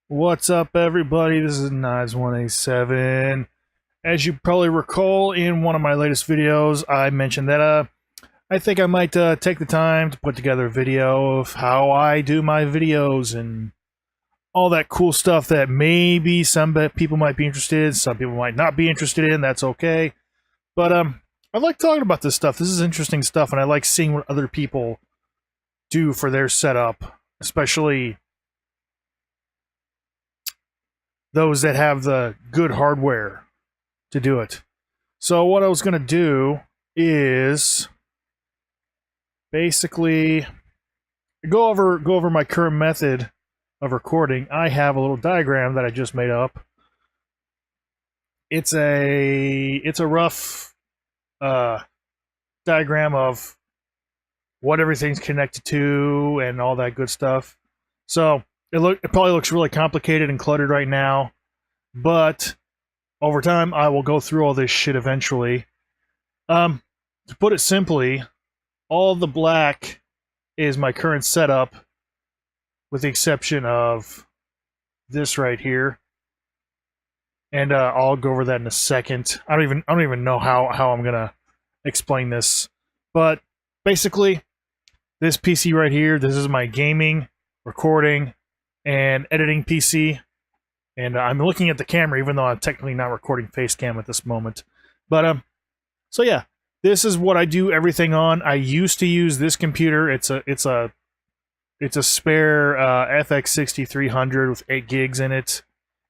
What's up, everybody? This is Knives187. As you probably recall, in one of my latest videos, I mentioned that I think I might take the time to put together a video of how I do my videos and all that cool stuff that maybe some people might be interested in, some people might not be interested in. That's okay. But I like talking about this stuff. This is interesting stuff, and I like seeing what other people do for their setup, especially those that have the good hardware to do it. So what I was going to do is basically go over my current method of recording. I have a little diagram that I just made up. It's a rough diagram of what everything's connected to and all that good stuff. So it probably looks really complicated and cluttered right now, but over time I will go through all this shit eventually. To put it simply, all the black is my current setup, with the exception of this right here, and I'll go over that in a second. I don't even know how I'm gonna explain this, but basically, this PC right here, this is my gaming, recording, and editing PC. And I'm looking at the camera, even though I'm technically not recording face cam at this moment. But so yeah, this is what I do everything on. I used to use this computer. It's a spare FX 6300 with 8 gigs in it,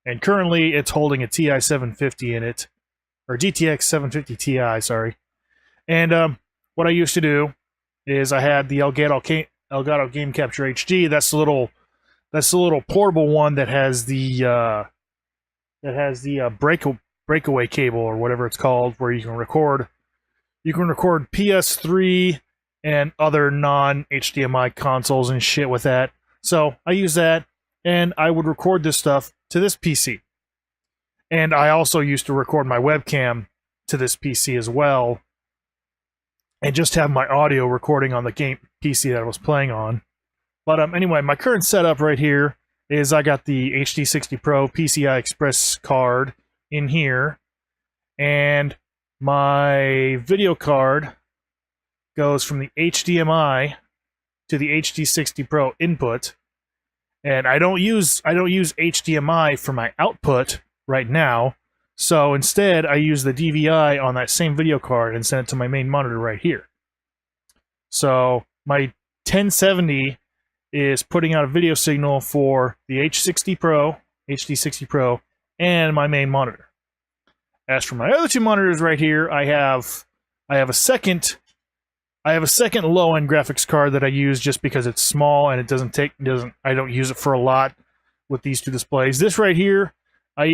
and currently it's holding a TI 750 in it, or GTX 750 Ti, sorry. And what I used to do is I had the Elgato Game Capture HD. That's the little portable one that has the breakaway cable, or whatever it's called, where you can record PS3 and other non-HDMI consoles and shit with that. So I use that, and I would record this stuff to this PC. And I also used to record my webcam to this PC as well, and just have my audio recording on the game PC that I was playing on. But anyway, my current setup right here is I got the HD60 Pro PCI Express card in here, and my video card goes from the HDMI to the HD60 Pro input. And I don't use HDMI for my output right now, so instead I use the DVI on that same video card and send it to my main monitor right here. So my 1070 is putting out a video signal for the HD60 Pro, and my main monitor. As for my other two monitors right here, I have a second low-end graphics card that I use just because it's small and I don't use it for a lot with these two displays. This right here, I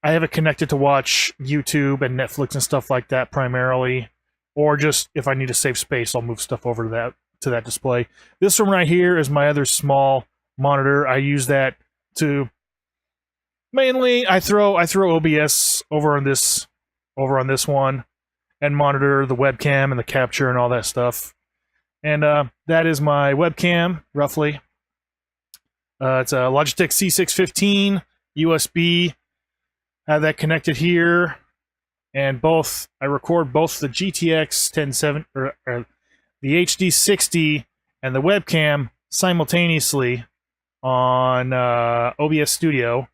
have it connected to watch YouTube and Netflix and stuff like that primarily, or just if I need to save space, I'll move stuff over to that display. This one right here is my other small monitor. I use that to mainly I throw OBS over on this one, and monitor the webcam and the capture and all that stuff. And that is my webcam, roughly. It's a Logitech C615 USB. I have that connected here, and I record both the GTX 1070 or the HD60 and the webcam simultaneously on OBS Studio,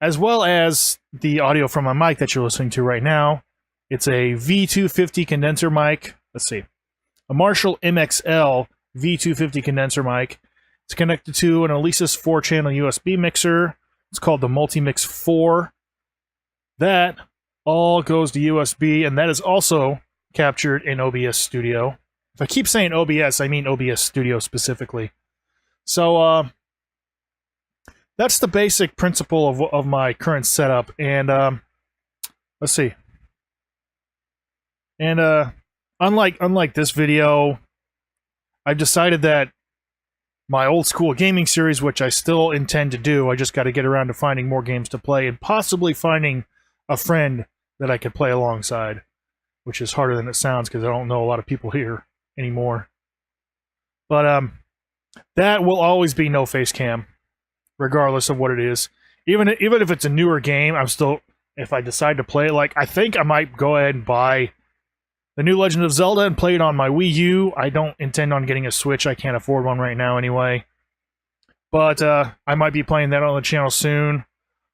as well as the audio from my mic that you're listening to right now. It's a V250 condenser mic. Let's see. A Marshall MXL V250 condenser mic. It's connected to an Alesis 4-channel USB mixer. It's called the Multimix 4. That all goes to USB, and that is also captured in OBS Studio. If I keep saying OBS, I mean OBS Studio specifically. So that's the basic principle of my current setup. And let's see. And unlike this video, I've decided that my old school gaming series, which I still intend to do, I just got to get around to finding more games to play and possibly finding a friend that I could play alongside, which is harder than it sounds because I don't know a lot of people here anymore. But that will always be no face cam. regardless of what it is. Even if it's a newer game, I'm still, if I decide to play it, like, I think I might go ahead and buy the new Legend of Zelda and play it on my Wii U. I don't intend on getting a Switch. I can't afford one right now anyway. But I might be playing that on the channel soon.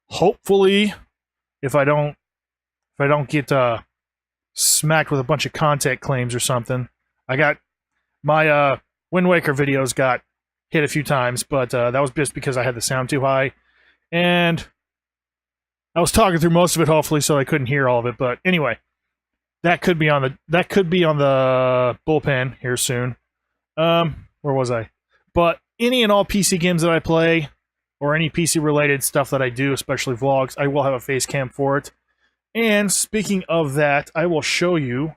Hopefully, if I don't get smacked with a bunch of content claims or something. I got my Wind Waker videos got hit a few times, but that was just because I had the sound too high, and I was talking through most of it, hopefully, so I couldn't hear all of it. But anyway, that could be on the bullpen here soon. Where was I? But any and all PC games that I play, or any PC related stuff that I do, especially vlogs, I will have a face cam for it. And speaking of that, I will show you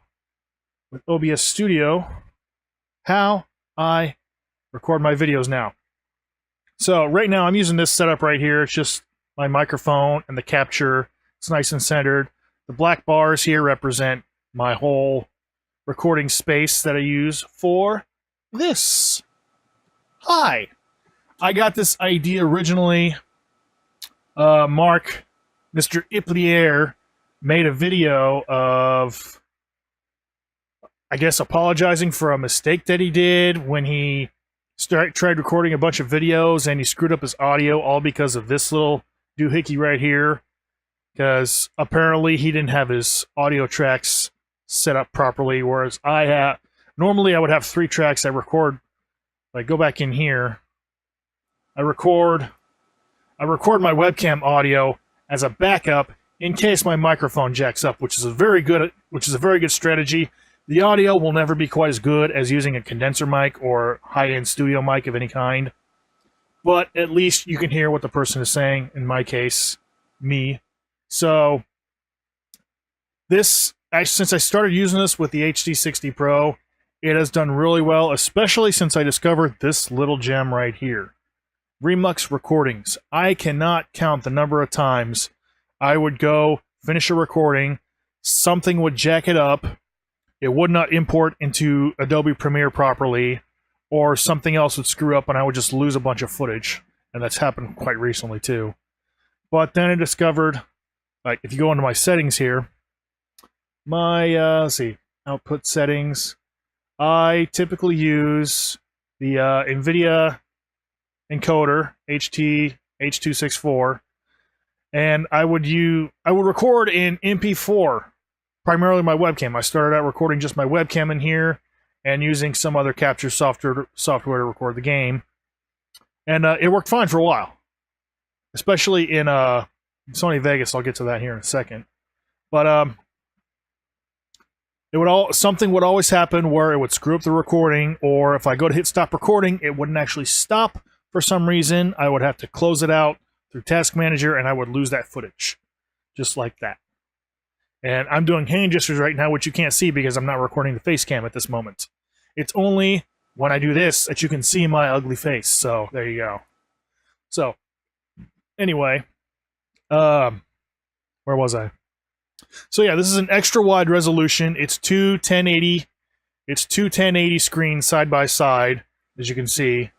with OBS Studio how I record my videos now. So right now I'm using this setup right here. It's just my microphone and the capture. It's nice and centered. The black bars here represent my whole recording space that I use for this. Hi! I got this idea originally. Mark, Mr. Iplier, made a video of, I guess, apologizing for a mistake that he did when he tried recording a bunch of videos and he screwed up his audio, all because of this little doohickey right here. Because apparently he didn't have his audio tracks set up properly, whereas I have. Normally I would have 3 tracks I record. Like, go back in here. I record my webcam audio as a backup in case my microphone jacks up, which is a very good strategy. The audio will never be quite as good as using a condenser mic or high-end studio mic of any kind, but at least you can hear what the person is saying, in my case, me. So this, since I started using this with the HD60 Pro, it has done really well, especially since I discovered this little gem right here. Remux recordings. I cannot count the number of times I would go finish a recording, something would jack it up, it would not import into Adobe Premiere properly, or something else would screw up and I would just lose a bunch of footage. And that's happened quite recently too. But then I discovered, like, if you go into my settings here, my, let's see, output settings, I typically use the NVIDIA encoder, H.264, and I would record in MP4, primarily my webcam. I started out recording just my webcam in here and using some other capture software to record the game, and it worked fine for a while, especially in Sony Vegas. I'll get to that here in a second, but something would always happen where it would screw up the recording, or if I go to hit stop recording, it wouldn't actually stop for some reason. I would have to close it out through Task Manager, and I would lose that footage, just like that. And I'm doing hand gestures right now, which you can't see because I'm not recording the face cam at this moment. It's only when I do this that you can see my ugly face, so there you go. So, anyway, where was I? So yeah, this is an extra wide resolution. It's two 1080 screens side by side, as you can see.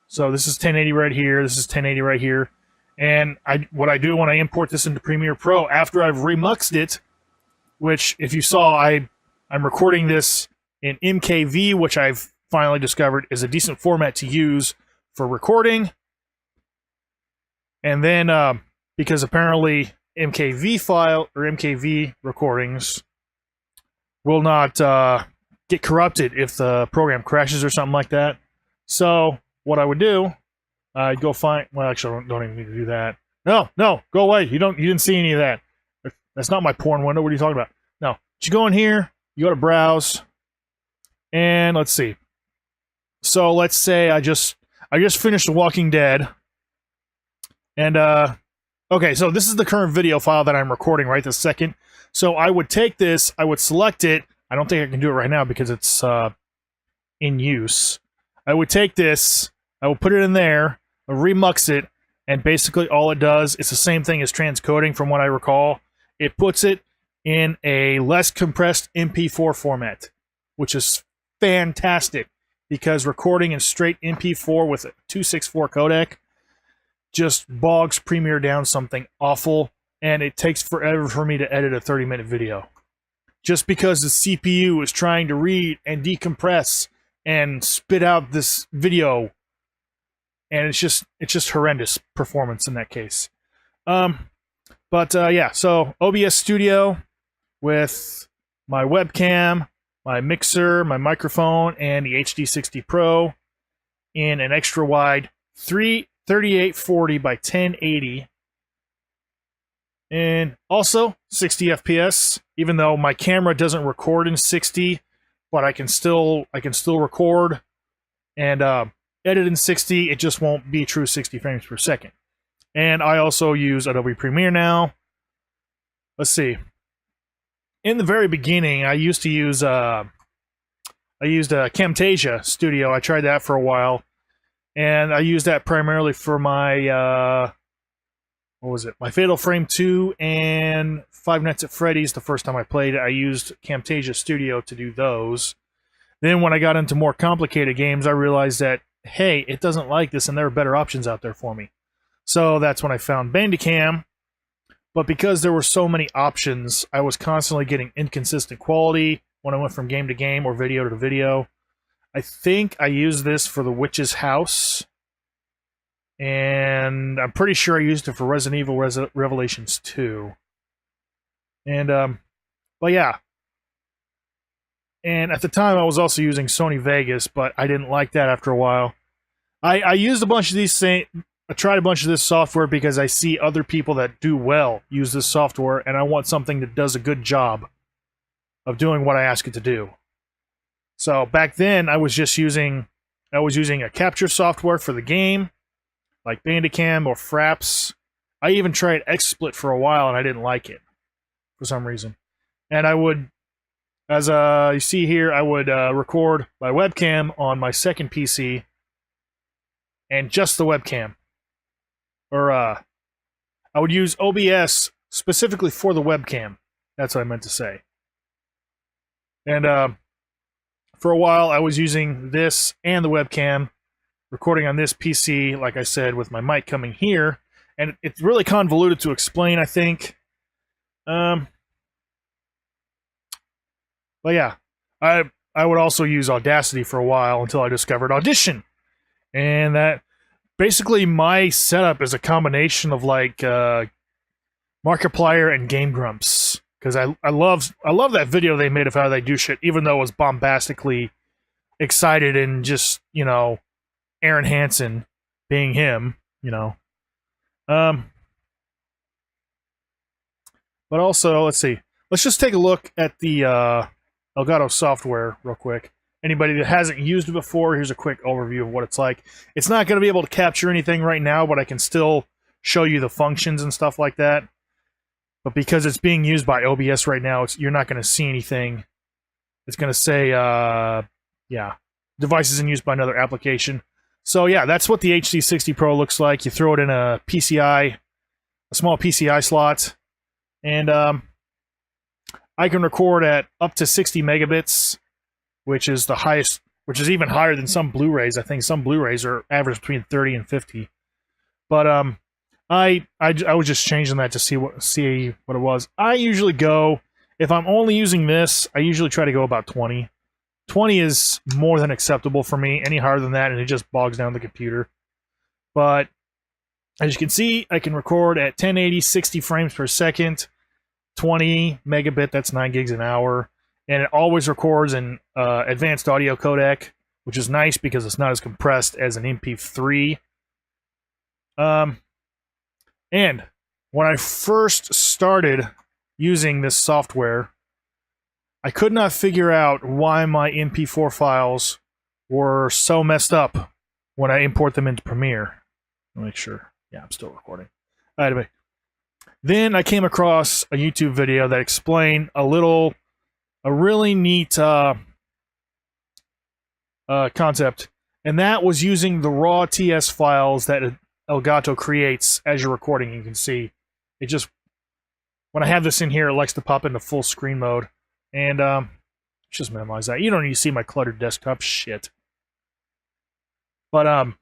So this is 1080 right here, this is 1080 right here. And what I do when I import this into Premiere Pro, after I've remuxed it, which if you saw, I'm recording this in MKV, which I've finally discovered is a decent format to use for recording. And then, because apparently MKV file or MKV recordings will not get corrupted if the program crashes or something like that. So what I would do, I'd go find. Well, actually, I don't even need to do that. No, go away. You didn't see any of that. That's not my porn window. What are you talking about? No, you go in here. You go to browse, and let's see. So let's say I just finished The Walking Dead, and okay, so this is the current video file that I'm recording right this second. So I would take this, I would select it. I don't think I can do it right now because it's in use. I would take this, I will put it in there, I'll remux it, and basically all it does, it's the same thing as transcoding from what I recall. It puts it in a less compressed MP4 format, which is fantastic because recording in straight MP4 with a 264 codec, just bogs Premiere down something awful, and it takes forever for me to edit a 30-minute video. Just because the CPU is trying to read and decompress and spit out this video, and it's just horrendous performance in that case. Yeah, so OBS Studio with my webcam, my mixer, my microphone, and the HD60 Pro in an extra wide 3840 by 1080, and also 60 FPS. Even though my camera doesn't record in 60, but I can still record and edit in 60. It just won't be true 60 frames per second. And I also use Adobe Premiere now. Let's see. In the very beginning, I used to use Camtasia Studio. I tried that for a while, and I used that primarily for my what was it? My Fatal Frame 2 and Five Nights at Freddy's. The first time I played it, I used Camtasia Studio to do those. Then when I got into more complicated games, I realized that, hey, it doesn't like this, and there are better options out there for me. So that's when I found Bandicam. But because there were so many options, I was constantly getting inconsistent quality when I went from game to game or video to video. I think I used this for The Witch's House, and I'm pretty sure I used it for Resident Evil Revelations 2. And, but yeah. And at the time, I was also using Sony Vegas, but I didn't like that after a while. I used a bunch of these I tried a bunch of this software because I see other people that do well use this software, and I want something that does a good job of doing what I ask it to do. So back then, I was using a capture software for the game, like Bandicam or Fraps. I even tried XSplit for a while, and I didn't like it for some reason. And I would, as you see here, I would record my webcam on my second PC, and just the webcam. Or I would use OBS specifically for the webcam. That's what I meant to say. And for a while, I was using this and the webcam, recording on this PC, like I said, with my mic coming here. And it's really convoluted to explain, I think. But yeah, I would also use Audacity for a while until I discovered Audition. And that... basically, my setup is a combination of like Markiplier and Game Grumps, because I love that video they made of how they do shit, even though it was bombastically excited and just, you know, Aaron Hansen being him, you know. But also, let's see. Let's just take a look at the Elgato software real quick. Anybody that hasn't used it before, here's a quick overview of what it's like. It's not going to be able to capture anything right now, but I can still show you the functions and stuff like that. But because it's being used by OBS right now, you're not going to see anything. It's going to say, yeah, devices in use by another application. So yeah, that's what the HD60 Pro looks like. You throw it in a PCI, a small PCI slot, and I can record at up to 60 megabits, which is the highest, which is even higher than some Blu-rays. I think some Blu-rays are average between 30 and 50. But I was just changing that to see what it was. I usually go, if I'm only using this, I usually try to go about 20. 20 is more than acceptable for me. Any higher than that, and it just bogs down the computer. But as you can see, I can record at 1080, 60 frames per second, 20 megabit, that's 9 gigs an hour. And it always records in advanced audio codec, which is nice because it's not as compressed as an MP3. And when I first started using this software, I could not figure out why my MP4 files were so messed up when I import them into Premiere. Let me make sure. Yeah, I'm still recording. Anyway, then I came across a YouTube video that explained a really neat concept, and that was using the raw TS files that Elgato creates as you're recording. You can see it just, when I have this in here, it likes to pop into full screen mode, and just minimize that. You don't need to see my cluttered desktop shit. But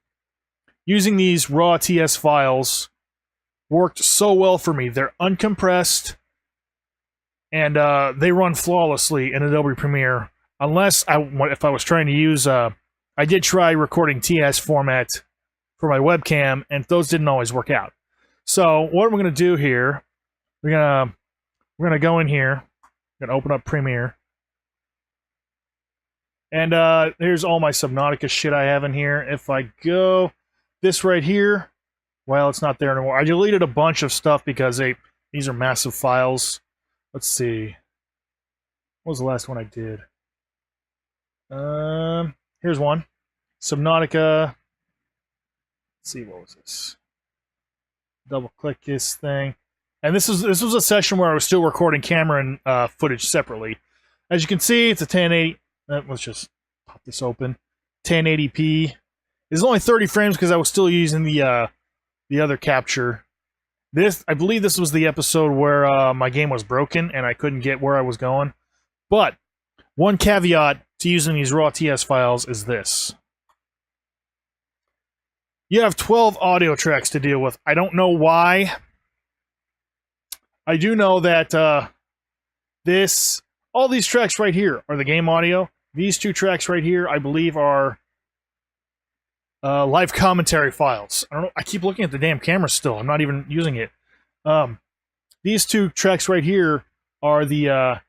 using these raw TS files worked so well for me. They're uncompressed, and they run flawlessly in Adobe Premiere. Unless if I was trying to use, I did try recording TS format for my webcam, and those didn't always work out. So what we're going to do here, we're gonna go in here, we're gonna open up Premiere, and here's all my Subnautica shit I have in here. If I go this right here, well, it's not there anymore. I deleted a bunch of stuff because these are massive files. Let's see, what was the last one I did? Here's one, Subnautica. Let's see, what was this? Double click this thing, and this was a session where I was still recording camera and footage separately. As you can see, it's a 1080. Let's just pop this open. 1080p. It's only 30 frames because I was still using the other capture. I believe this was the episode where my game was broken and I couldn't get where I was going. But one caveat to using these raw TS files is this. You have 12 audio tracks to deal with. I don't know why. I do know that all these tracks right here are the game audio. These two tracks right here, I believe, are live commentary files. I don't know. I keep looking at the damn camera still. I'm not even using it. These two tracks right here are the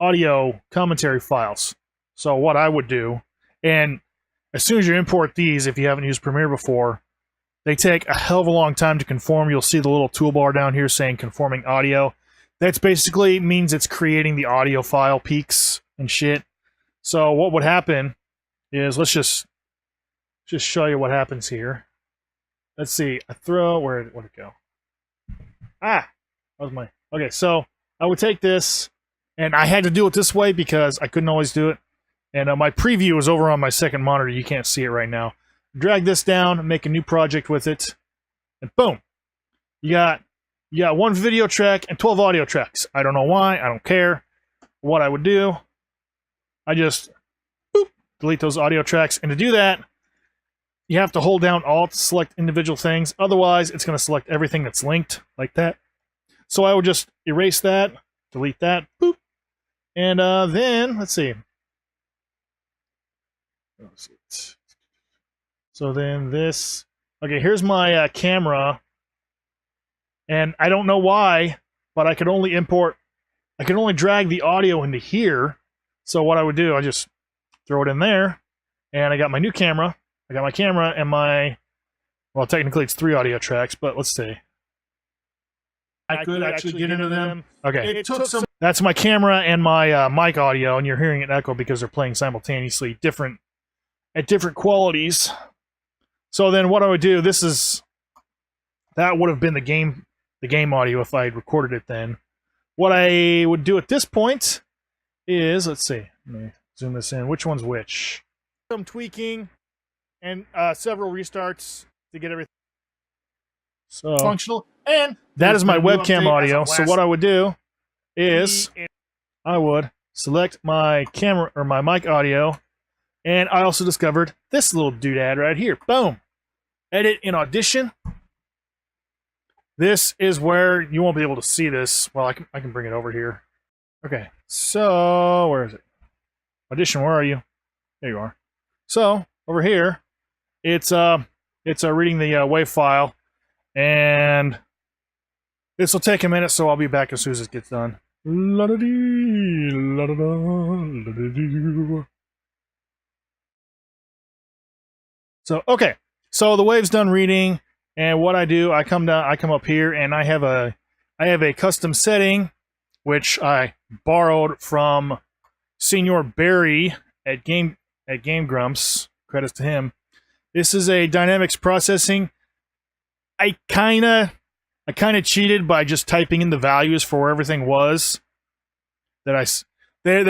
audio commentary files. So what I would do, and as soon as you import these, if you haven't used Premiere before, they take a hell of a long time to conform. You'll see the little toolbar down here saying conforming audio. That's basically means it's creating the audio file peaks and shit. So what would happen is, let's just show you what happens here. Let's see. Where'd it go? That was my... Okay, so I would take this, and I had to do it this way because I couldn't always do it. And my preview is over on my second monitor. You can't see it right now. Drag this down, make a new project with it, and boom. You got one video track and 12 audio tracks. I don't know why. I don't care. What I would do, I just delete those audio tracks. And to do that, you have to hold down Alt to select individual things. Otherwise, it's going to select everything that's linked like that. So I would just erase that, delete that, boop. And then, let's see. So then this, okay, here's my camera, and I don't know why, but I could only drag the audio into here. So what I would do, I just throw it in there, and I got my new camera. I got my camera and well, technically it's 3 audio tracks, but let's see. I could actually get into them. Okay, it took some. That's my camera and my mic audio, and you're hearing it echo because they're playing simultaneously, at different qualities. So then what I would do, that would have been the game audio if I had recorded it then. What I would do at this point is, let's see, let me zoom this in. Which one's which? Some tweaking and several restarts to get everything functional. And that is my webcam audio. So what I would do is I would select my camera or my mic audio. And I also discovered this little doodad right here. Boom. Edit in Audition. This is where you won't be able to see this. Well, I can bring it over here. Okay. So, where is it? Audition, where are you? There you are. So, over here, it's reading the WAV file, and this will take a minute, so I'll be back as soon as it gets done. La-da-dee, la-da-da, la-da-dee. So, okay, so the wave's done reading, and what I do, I come up here, and I have a custom setting, which I borrowed from Senior Barry at Game Grumps. Credits to him. This is a dynamics processing. I kinda cheated by just typing in the values for where everything was. There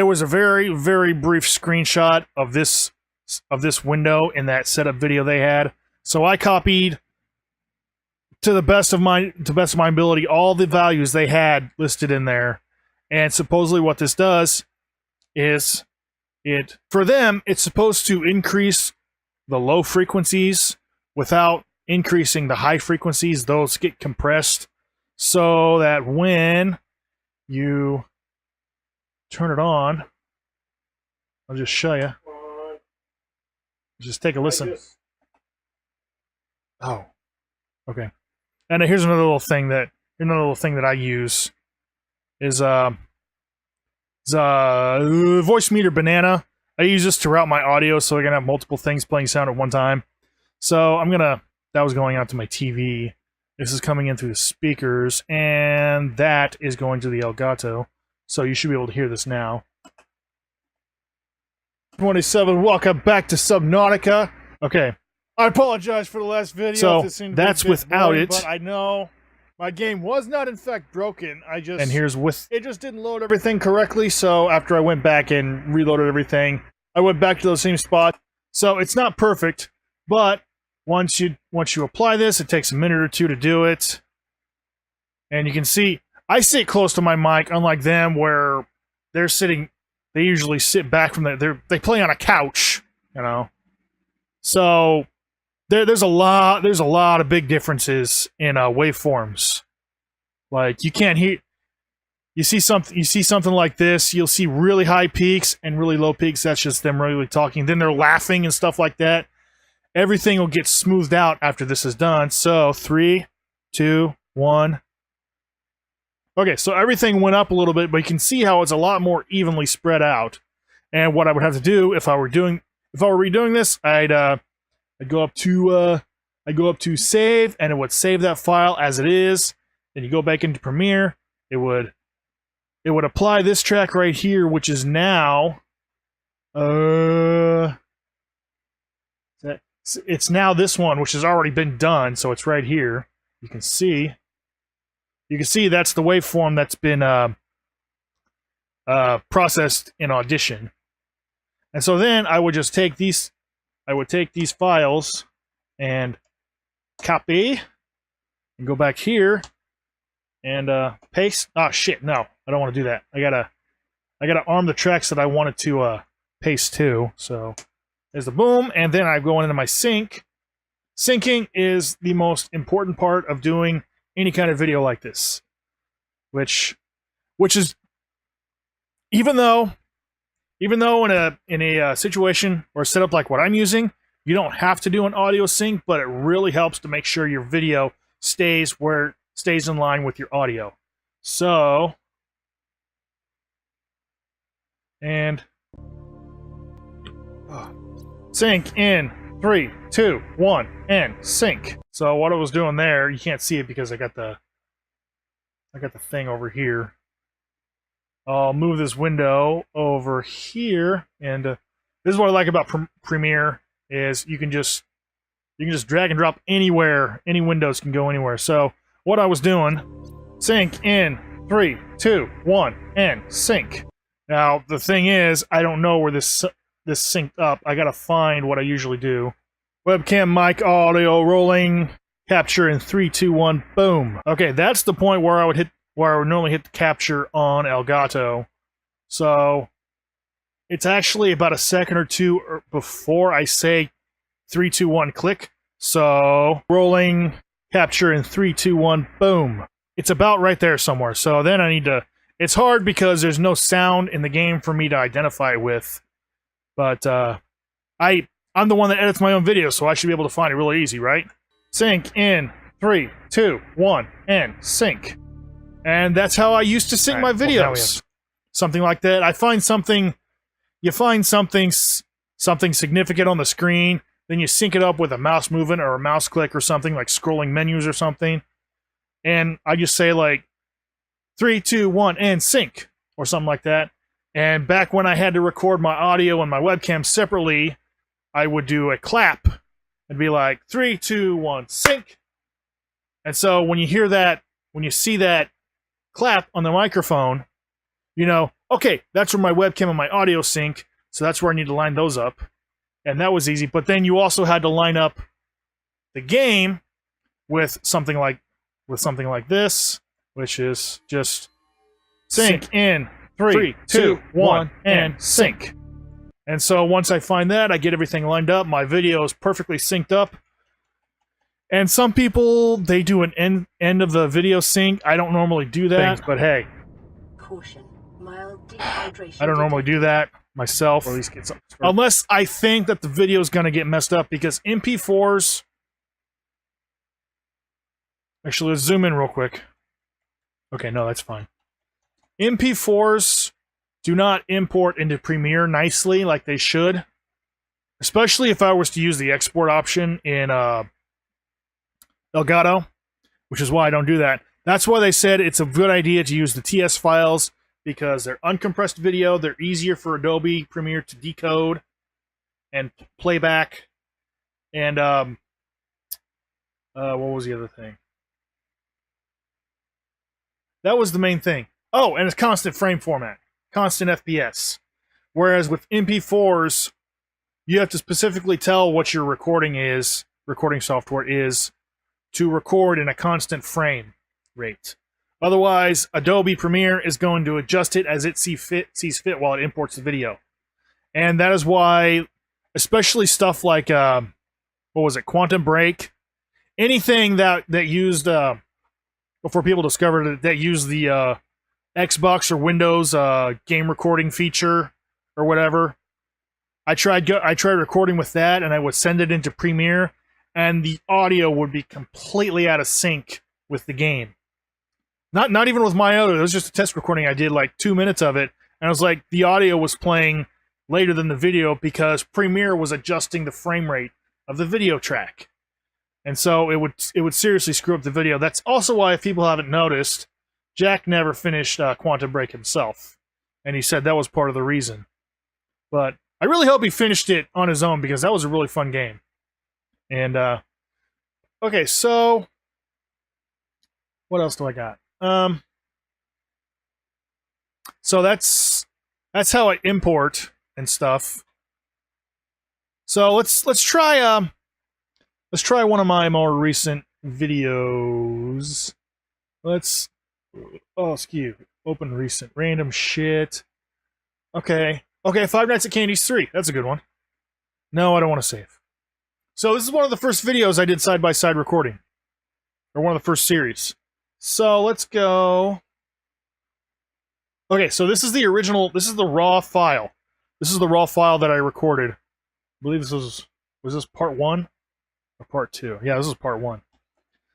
was a very, very brief screenshot of this window in that setup video they had. So I copied to the best of my ability all the values they had listed in there. And supposedly what this does is for them it's supposed to increase the low frequencies without increasing the high frequencies. Those get compressed so that when you turn it on, I'll just show you. Just take a listen. Oh, okay. And here's another little thing that I use is Voicemeeter Banana. I use this to route my audio so I can have multiple things playing sound at one time. So that was going out to my TV. This is coming in through the speakers, and that is going to the Elgato. So you should be able to hear this now. 27, welcome back to Subnautica. Okay. I apologize for the last video. So that's without it. But I know my game was not in fact broken. And here's with it just didn't load everything correctly. So after I went back and reloaded everything, I went back to those same spots. So it's not perfect, but once you apply this, it takes a minute or two to do it. And you can see I sit close to my mic, unlike them where they're sitting. They usually sit back from they play on a couch, you know. So there's a lot of big differences in waveforms. Like you can't hear. You see something like this. You'll see really high peaks and really low peaks. That's just them really talking. Then they're laughing and stuff like that. Everything will get smoothed out after this is done. So 3, 2, 1. Okay, so everything went up a little bit, but you can see how it's a lot more evenly spread out. And what I would have to do if I were redoing this, I'd go up to save, and it would save that file as it is. Then you go back into Premiere. It would apply this track right here, which is now it's now this one, which has already been done. So it's right here. You can see that's the waveform that's been processed in Audition. And so then I would just take these files and copy and go back here and paste. Oh shit, no, I don't want to do that. I gotta arm the tracks that I wanted to paste to. So there's the boom, and then I go into my sync. Syncing is the most important part of doing any kind of video like this, which is even though in a situation or a setup like what I'm using, you don't have to do an audio sync, but it really helps to make sure your video stays in line with your audio. So, and sync in 3, 2, 1, and sync. So what I was doing there, you can't see it because I got the thing over here. I'll move this window over here, and this is what I like about Premiere is you can just drag and drop anywhere. Any windows can go anywhere. So what I was doing, sync in 3, 2, 1, and sync. Now the thing is, I don't know where this synced up. I gotta find what I usually do. Webcam, mic, audio, rolling, capture in 3, 2, 1, boom. Okay, that's the point where I would normally hit the capture on Elgato. So it's actually about a second or two before I say 3, 2, 1, click. So rolling, capture in 3, 2, 1, boom. It's about right there somewhere. So then I need to. It's hard because there's no sound in the game for me to identify with. But I'm the one that edits my own videos, so I should be able to find it really easy, right? Sync in 3, 2, 1, and sync. And that's how I used to sync my videos. Something like that. You find something significant on the screen, then you sync it up with a mouse movement or a mouse click or something, like scrolling menus or something. And I just say like 3, 2, 1, and sync, or something like that. And back when I had to record my audio and my webcam separately, I would do a clap and be like 3, 2, 1, sync. And so when you hear that, when you see that clap on the microphone, you know, okay, that's where my webcam and my audio sync, so that's where I need to line those up. And that was easy. But then you also had to line up the game with something like this, which is just sync in 3, 2, 1, and sync. And so once I find that, I get everything lined up. My video is perfectly synced up. And some people, they do an end of the video sync. I don't normally do that, but hey, Caution. Mild dehydration. I don't normally do that myself. Or at least get something. Unless I think that the video is going to get messed up, because MP4s... Actually, let's zoom in real quick. Okay, no, that's fine. MP4s do not import into Premiere nicely like they should. Especially if I was to use the export option in Elgato, which is why I don't do that. That's why they said it's a good idea to use the TS files, because they're uncompressed video, they're easier for Adobe Premiere to decode and playback. And what was the other thing? That was the main thing. Oh, and it's constant frame format, constant FPS. Whereas with MP4s, you have to specifically tell what your recording software is, to record in a constant frame rate. Otherwise, Adobe Premiere is going to adjust it as it sees fit while it imports the video. And that is why, especially stuff like, what was it, Quantum Break, anything that used, before people discovered it, that used the Xbox or Windows game recording feature or whatever, I tried recording with that, and I would send it into Premiere, and the audio would be completely out of sync with the game. Not even with my audio. It was just a test recording I did, like 2 minutes of it, and I was like, the audio was playing later than the video because Premiere was adjusting the frame rate of the video track. And so it would seriously screw up the video. That's also why, if people haven't noticed, Jack never finished Quantum Break himself. And he said that was part of the reason. But I really hope he finished it on his own, because that was a really fun game. And, okay, so what else do I got? So that's how I import and stuff. So let's try one of my more recent videos. Open recent random shit. Okay, Five Nights at Candy's 3. That's a good one. No, I don't want to save. So this is one of the first videos I did side-by-side recording. Or one of the first series. So let's go. Okay, so this is the original, this is the raw file. This is the raw file that I recorded. I believe was this part 1? Or part 2? Yeah, this is part 1.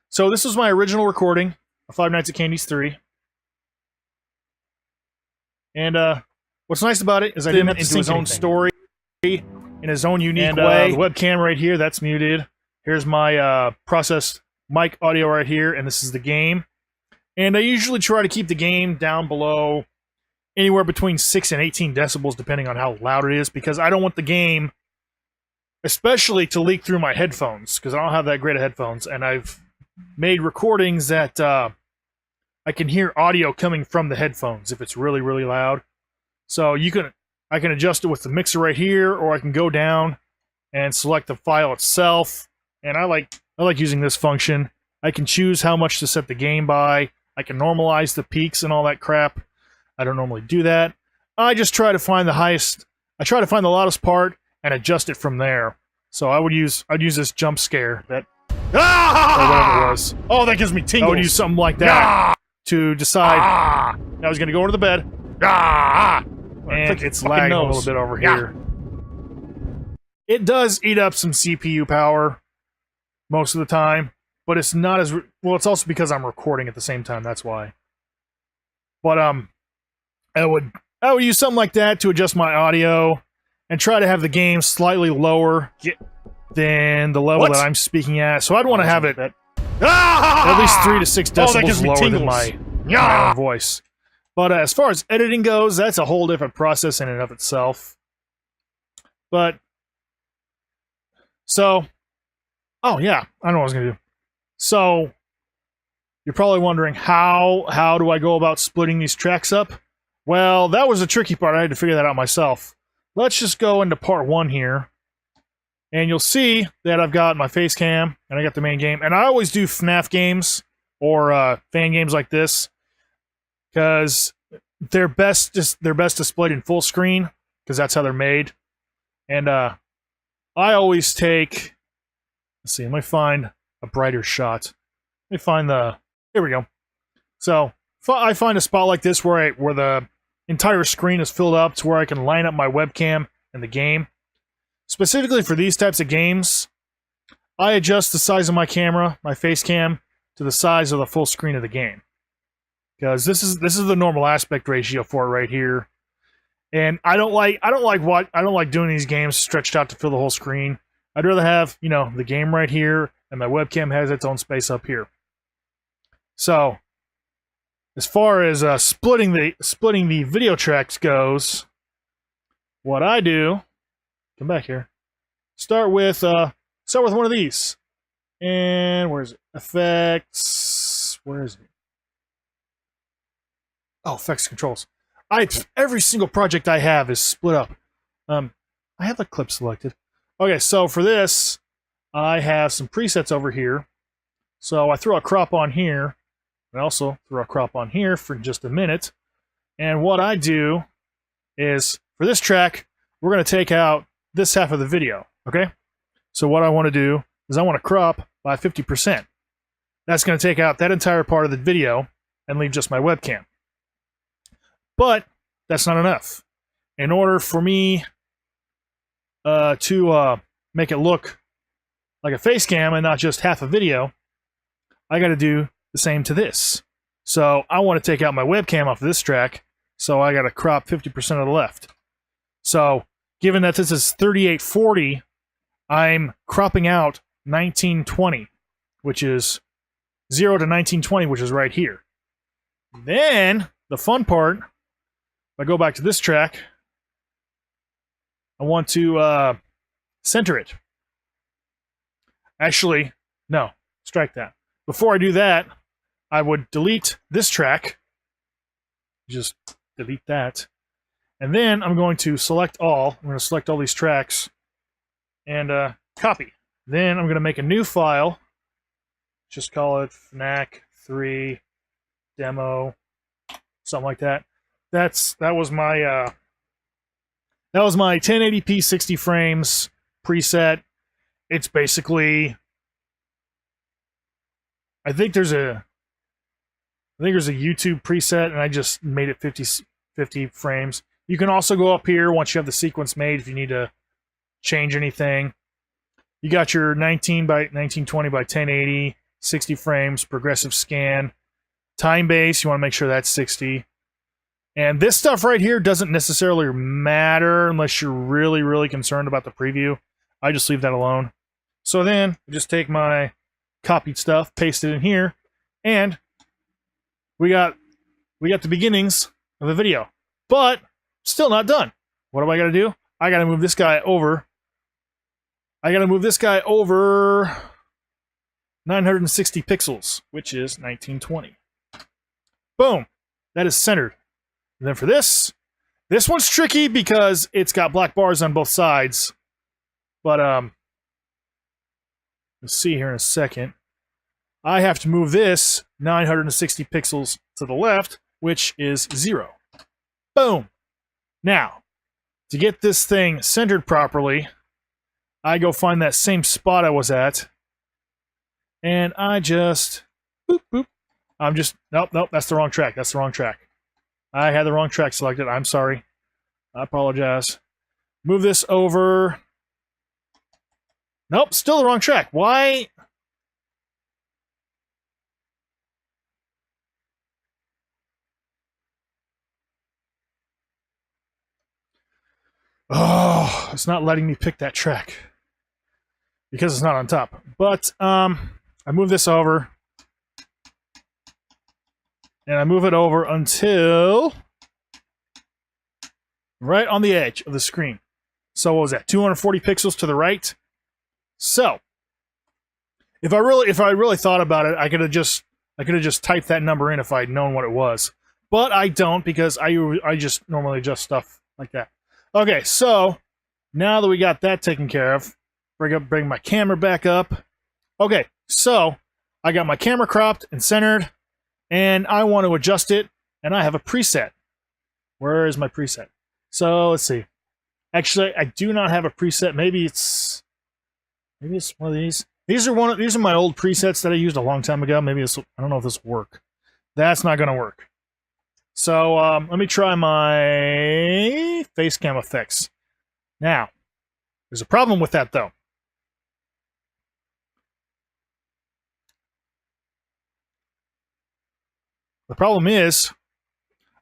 So this was my original recording of Five Nights at Candy's 3. And what's nice about it is I didn't have to sync his own story in his own unique way. The webcam right here, that's muted. Here's my processed mic audio right here, and this is the game. And I usually try to keep the game down below anywhere between 6 and 18 decibels, depending on how loud it is, because I don't want the game, especially, to leak through my headphones, because I don't have that great of headphones, and I've made recordings that I can hear audio coming from the headphones if it's really, really loud. So I can adjust it with the mixer right here, or I can go down and select the file itself. And I like using this function. I can choose how much to set the gain by. I can normalize the peaks and all that crap. I don't normally do that. I just try to find the highest. I try to find the loudest part and adjust it from there. So I'd use this jump scare that or whatever it was. Oh, that gives me tingles. I would use something like that to decide. I was going to go into the bed. And it's lagging a little bit over here. It does eat up some CPU power most of the time, but it's not as well. It's also because I'm recording at the same time. That's why. But I would use something like that to adjust my audio and try to have the game slightly lower than the level that I'm speaking at. So I'd want to have it at least 3 to 6 decibels lower than my own voice. But as far as editing goes, that's a whole different process in and of itself. But so, oh yeah, I know what I was gonna do. So you're probably wondering how do I go about splitting these tracks up? Well, that was the tricky part. I had to figure that out myself. Let's just go into part 1 here, and you'll see that I've got my face cam and I got the main game. And I always do FNAF games or fan games like this, because they're best displayed in full screen, because that's how they're made. And I always take, let's see, let me find a brighter shot. Let me find the... Here we go. So, I find a spot like this where the entire screen is filled up to where I can line up my webcam in the game. Specifically for these types of games, I adjust the size of my camera, my face cam, to the size of the full screen of the game. Because this is the normal aspect ratio for it right here. And I don't like doing these games stretched out to fill the whole screen. I'd rather have, the game right here, and my webcam has its own space up here. So, as far as splitting the video tracks goes, what I do, come back here, start with one of these. And where is it? Effects. Where is it? Oh, effects controls. Every single project I have is split up. I have the clip selected. Okay, so for this, I have some presets over here. So I throw a crop on here. I also throw a crop on here for just a minute. And what I do is, for this track, we're going to take out this half of the video. Okay? So what I want to do is I want to crop by 50%. That's going to take out that entire part of the video and leave just my webcam. But that's not enough. In order for me to make it look like a face cam and not just half a video, I got to do the same to this. So I want to take out my webcam off of this track, so I got to crop 50% of the left. So given that this is 3840, I'm cropping out 1920, which is 0 to 1920, which is right here. Then the fun part, if I go back to this track, I want to center it. Actually, no, strike that. Before I do that, I would delete this track. Just delete that. And then I'm going to select all. I'm going to select all these tracks and copy. Then I'm going to make a new file. Just call it FNAC 3 demo, something like that. That was my 1080p 60 frames preset. It's basically, I think there's a YouTube preset, and I just made it 50 frames. You can also go up here once you have the sequence made if you need to change anything. You got your 19 by 1920 by 1080, 60 frames, progressive scan, time base. You want to make sure that's 60. And this stuff right here doesn't necessarily matter unless you're really, really concerned about the preview. I just leave that alone. So then I just take my copied stuff, paste it in here, and we got the beginnings of the video. But still not done. What do I got to do? I got to move this guy over. 960 pixels, which is 1920. Boom. That is centered. And then for this one's tricky because it's got black bars on both sides. But let's see here in a second. I have to move this 960 pixels to the left, which is 0. Boom. Now, to get this thing centered properly, I go find that same spot I was at, and I just boop boop. Nope, that's the wrong track. That's the wrong track. I had the wrong track selected. I'm sorry. I apologize. Move this over. Nope, still the wrong track. Why? Oh, it's not letting me pick that track because it's not on top. But I move this over. And I move it over until right on the edge of the screen. So what was that? 240 pixels to the right. So if I really thought about it, I could have just typed that number in if I'd known what it was. But I don't, because I just normally adjust stuff like that. Okay, so now that we got that taken care of, bring my camera back up. Okay, so I got my camera cropped and centered. And I want to adjust it, and I have a preset. Where is my preset? So let's see. Actually, I do not have a preset. Maybe it's one of these. These are my old presets that I used a long time ago. Maybe this, I don't know if this will work. That's not going to work. So let me try my face cam effects. Now, there's a problem with that though. The problem is,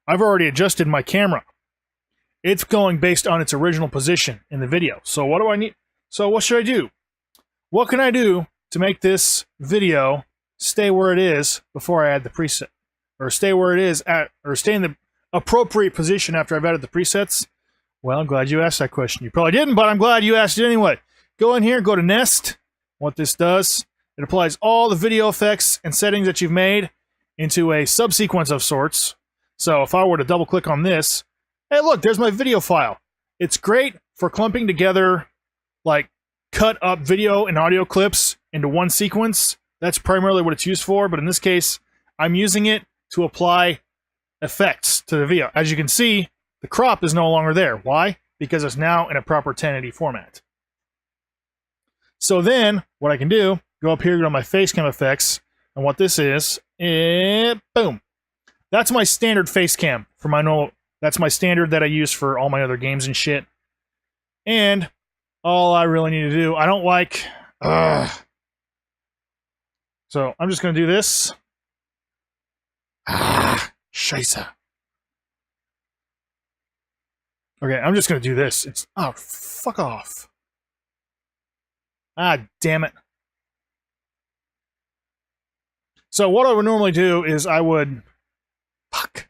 I've already adjusted my camera. It's going based on its original position in the video. So what do I need? So what should I do? What can I do to make this video stay where it is before I add the preset? Or stay where it is at, or stay in the appropriate position after I've added the presets? Well, I'm glad you asked that question. You probably didn't, but I'm glad you asked it anyway. Go in here, go to Nest. What this does, it applies all the video effects and settings that you've made into a subsequence of sorts. So if I were to double click on this, hey look, there's my video file. It's great for clumping together like cut up video and audio clips into one sequence. That's primarily what it's used for, but in this case, I'm using it to apply effects to the video. As you can see, the crop is no longer there. Why? Because it's now in a proper 1080 format. So then, what I can do, go up here, go to my face cam effects, and what this is, boom. That's my standard face cam for my normal. That's my standard that I use for all my other games and shit. And all I really need to do, I don't like. So I'm just gonna do this. Scheisse. Okay, I'm just gonna do this. It's fuck off. Damn it. So what I would normally do is I would fuck.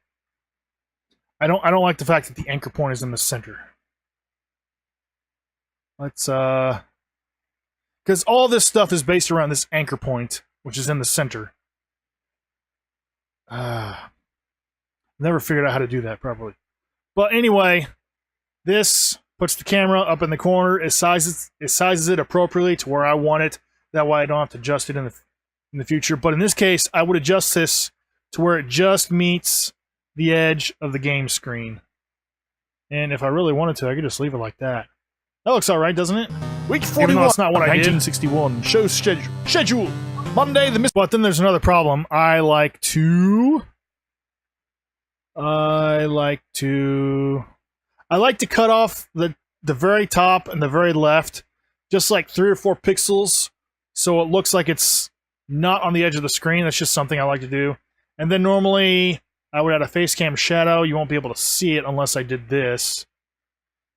I don't like the fact that the anchor point is in the center. Let's because all this stuff is based around this anchor point, which is in the center. Never figured out how to do that properly. But anyway, this puts the camera up in the corner. It sizes it appropriately to where I want it. That way I don't have to adjust it in the future. But in this case, I would adjust this to where it just meets the edge of the game screen. And if I really wanted to, I could just leave it like that. That looks alright, doesn't it? Week 41. Even though it's not what I did. 1961. Show schedule. Monday the But then there's another problem. I like to cut off the very top and the very left, just like 3 or 4 pixels, so it looks like it's not on the edge of the screen. That's just something I like to do. And then normally I would add a face cam shadow. You won't be able to see it unless I did this.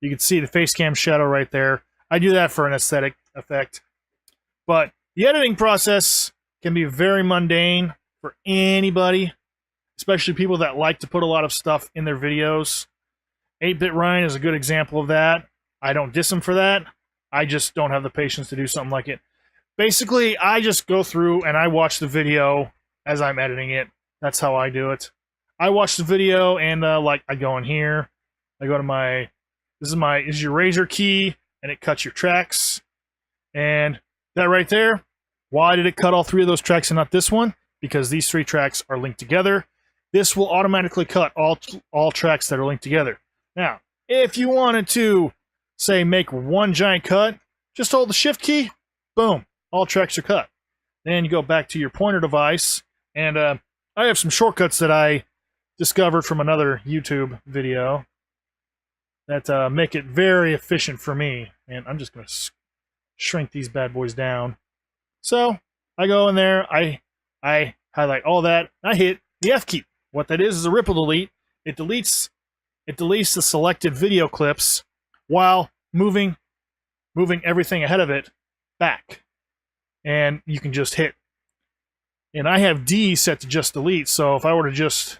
You can see the face cam shadow right there. I do that for an aesthetic effect. But the editing process can be very mundane for anybody, especially people that like to put a lot of stuff in their videos. 8-Bit Ryan is a good example of that. I don't diss him for that. I just don't have the patience to do something like it. Basically, I just go through and I watch the video as I'm editing it. That's how I do it. I watch the video and like I go in here. I go to my this is your razor key and it cuts your tracks. And that right there, why did it cut all 3 of those tracks and not this one? Because these 3 tracks are linked together. This will automatically cut all tracks that are linked together. Now, if you wanted to, say, make one giant cut, just hold the shift key, boom, all tracks are cut. Then you go back to your pointer device, and I have some shortcuts that I discovered from another YouTube video that make it very efficient for me. And I'm just going to shrink these bad boys down. So I go in there, I highlight all that, I hit the F key. What that is a ripple delete. It deletes the selected video clips while moving everything ahead of it back. And you can just hit. And I have D set to just delete, so if I were to just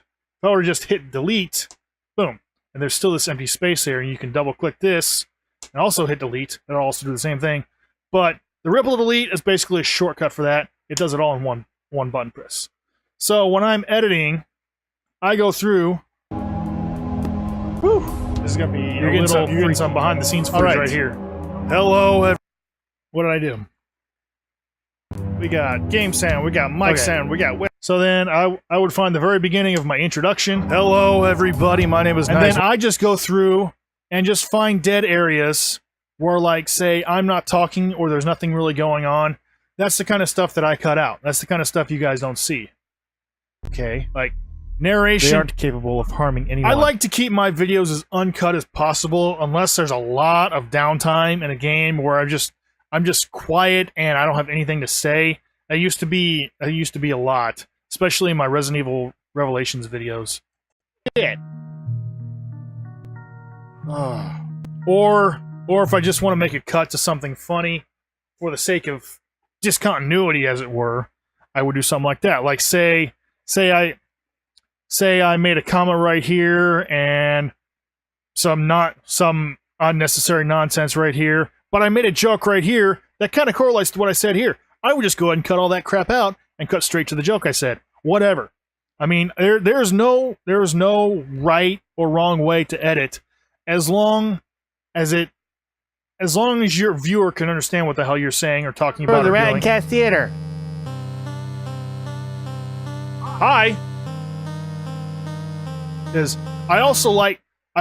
hit delete, boom, and there's still this empty space there, and you can double click this and also hit delete. It'll also do the same thing. But the ripple delete is basically a shortcut for that. It does it all in one button press. So when I'm editing, I go through. Whew, this is gonna be you're getting some behind the scenes footage right here. Hello, what did I do? We got game sound, we got mic sound, we got. So then I would find the very beginning of my introduction. Hello, everybody. My name is. And then I just go through and just find dead areas where, like, say, I'm not talking or there's nothing really going on. That's the kind of stuff that I cut out. That's the kind of stuff you guys don't see. Okay. Like narration. They aren't capable of harming anyone. I like to keep my videos as uncut as possible, unless there's a lot of downtime in a game where I'm just quiet and I don't have anything to say. That used to be a lot, especially in my Resident Evil Revelations videos. Shit. Or if I just want to make a cut to something funny for the sake of discontinuity, as it were, I would do something like that. Like say I made a comma right here and some unnecessary nonsense right here, but I made a joke right here that kind of correlates to what I said here. I would just go ahead and cut all that crap out and cut straight to the joke I said. Whatever. I mean, there's no right or wrong way to edit, as long as your viewer can understand what the hell you're saying or talking about. the or Rat doing. and Cat Theater. Hi. Because I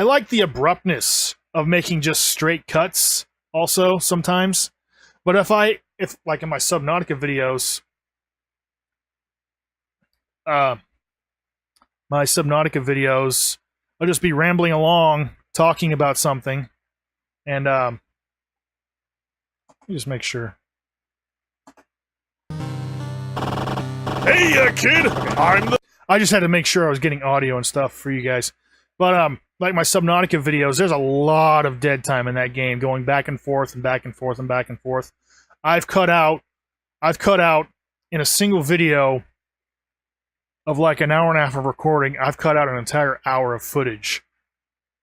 like the abruptness of making just straight cuts also sometimes. But if like in my Subnautica videos, I'll just be rambling along talking about something, and let me just make sure. Hey, kid! I just had to make sure I was getting audio and stuff for you guys. But like my Subnautica videos, there's a lot of dead time in that game, going back and forth and back and forth and back and forth. I've cut out in a single video of like an hour and a half of recording, I've cut out an entire hour of footage.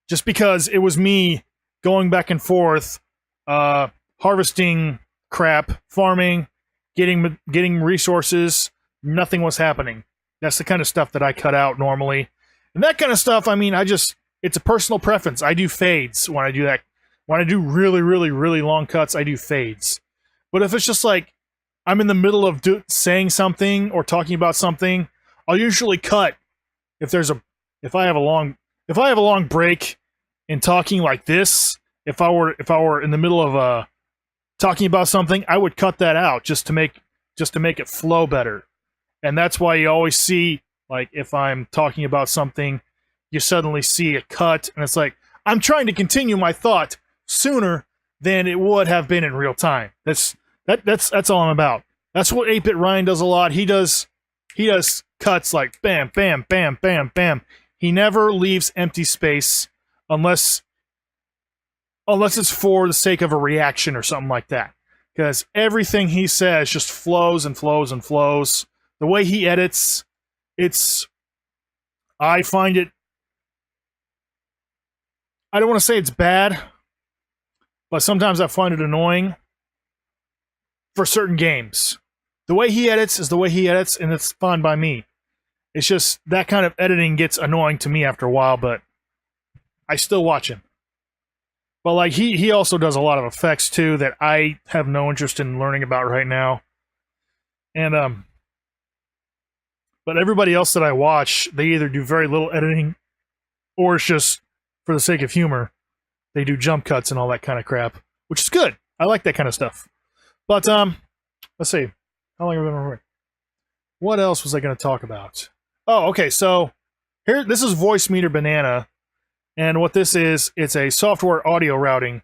Just because it was me going back and forth, harvesting crap, farming, getting resources, nothing was happening. That's the kind of stuff that I cut out normally. And that kind of stuff, I mean, it's a personal preference. I do fades when I do that. When I do really, really, really long cuts, I do fades. But if it's just like I'm in the middle of saying something or talking about something, I'll usually cut. If I have a long break in talking like this, if I were in the middle of talking about something, I would cut that out just to make it flow better. And that's why you always see, like, if I'm talking about something, you suddenly see a cut, and it's like I'm trying to continue my thought sooner than it would have been in real time. That's all I'm about. That's what 8-Bit Ryan does a lot. He does cuts like bam, bam, bam, bam, bam. He never leaves empty space unless it's for the sake of a reaction or something like that. Because everything he says just flows and flows and flows. The way he edits, I find it, I don't want to say it's bad, but sometimes I find it annoying for certain games. The way he edits is the way he edits, and it's fine by me. It's just that kind of editing gets annoying to me after a while, but I still watch him. But like he also does a lot of effects too that I have no interest in learning about right now. And but everybody else that I watch, they either do very little editing or it's just for the sake of humor. They do jump cuts and all that kind of crap, which is good. I like that kind of stuff. But let's see. How long have I been recording? What else was I going to talk about? Oh, okay. So here, this is Voicemeeter Banana, and what this is, it's a software audio routing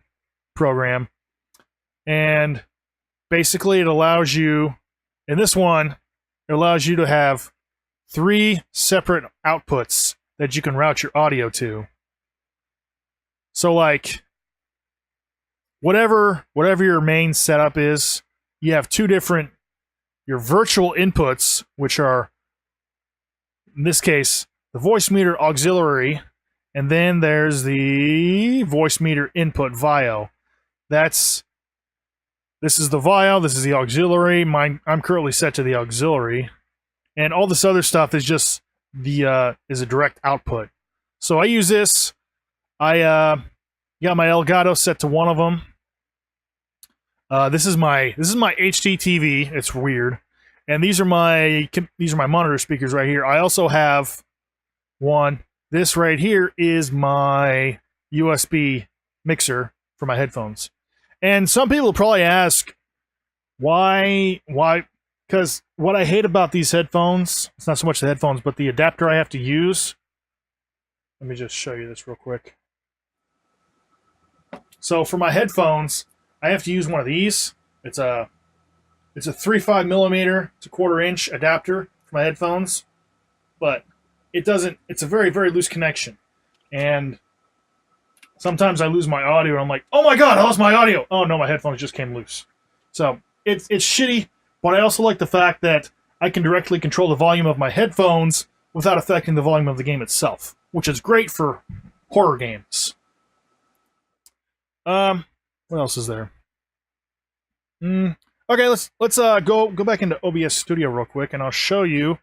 program, and basically it allows you, in this one, it allows you to have 3 separate outputs that you can route your audio to. So like, whatever your main setup is, you have 2 different, your virtual inputs, which are, in this case, the Voicemeeter auxiliary, and then there's the Voicemeeter input VAIO. This is the VAIO, this is the auxiliary. I'm currently set to the auxiliary, and all this other stuff is just is a direct output. So I use this. I got my Elgato set to one of them. This is my HD TV. It's weird, and these are my monitor speakers right here. I also have one. This right here is my USB mixer for my headphones. And some people probably ask, Why? Because what I hate about these headphones, it's not so much the headphones, but the adapter I have to use. Let me just show you this real quick. So for my headphones, I have to use one of these. It's a 3.5 millimeter, it's a 1/4 inch adapter for my headphones, but it doesn't. It's a very, very loose connection, and sometimes I lose my audio. And I'm like, oh my god, I lost my audio. Oh no, my headphones just came loose. So it's shitty, but I also like the fact that I can directly control the volume of my headphones without affecting the volume of the game itself, which is great for horror games. What else is there? Okay, let's go back into OBS Studio real quick, and I'll show you.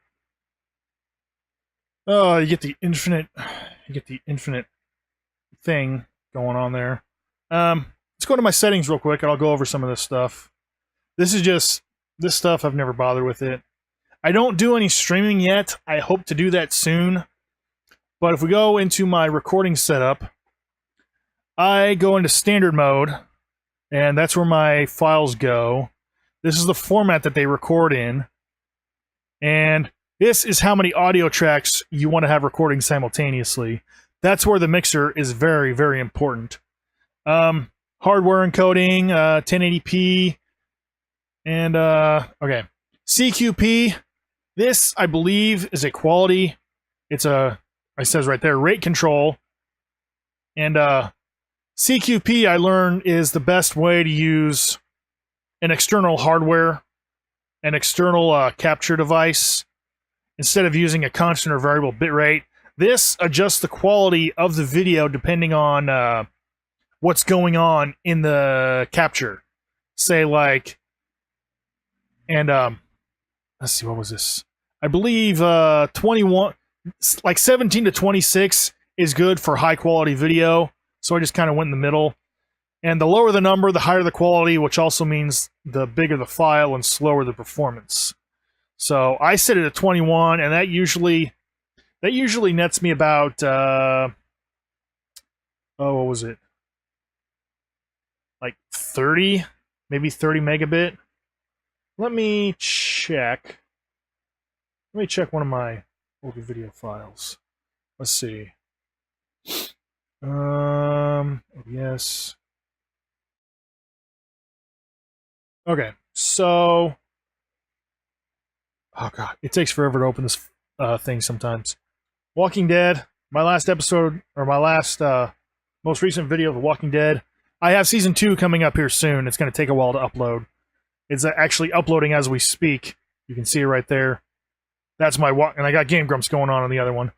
Oh, you get the infinite thing going on there. Let's go to my settings real quick, and I'll go over some of this stuff. This stuff I've never bothered with it. I don't do any streaming yet. I hope to do that soon. But if we go into my recording setup, I go into standard mode, and that's where my files go. This is the format that they record in, and this is how many audio tracks you want to have recording simultaneously. That's where the mixer is very, very important. Hardware encoding, 1080p, and okay, CQP. This, I believe, is a quality. It says right there, rate control, and CQP, I learned, is the best way to use an external hardware, an external capture device, instead of using a constant or variable bitrate. This adjusts the quality of the video depending on what's going on in the capture. Say like, and let's see, what was this? I believe 21, like 17 to 26 is good for high quality video. So I just kind of went in the middle. And the lower the number, the higher the quality, which also means the bigger the file and slower the performance. So I set it at 21, and that usually nets me about what was it? Like 30, maybe 30 megabit. Let me check. Let me check one of my older video files. Let's see. Yes. Okay, so oh god, it takes forever to open this thing sometimes. Walking Dead, my last episode, or my last most recent video of The Walking Dead. I have season 2 coming up here soon. It's going to take a while to upload. It's actually uploading as we speak. You can see it right there. That's my and I got Game Grumps going on the other one.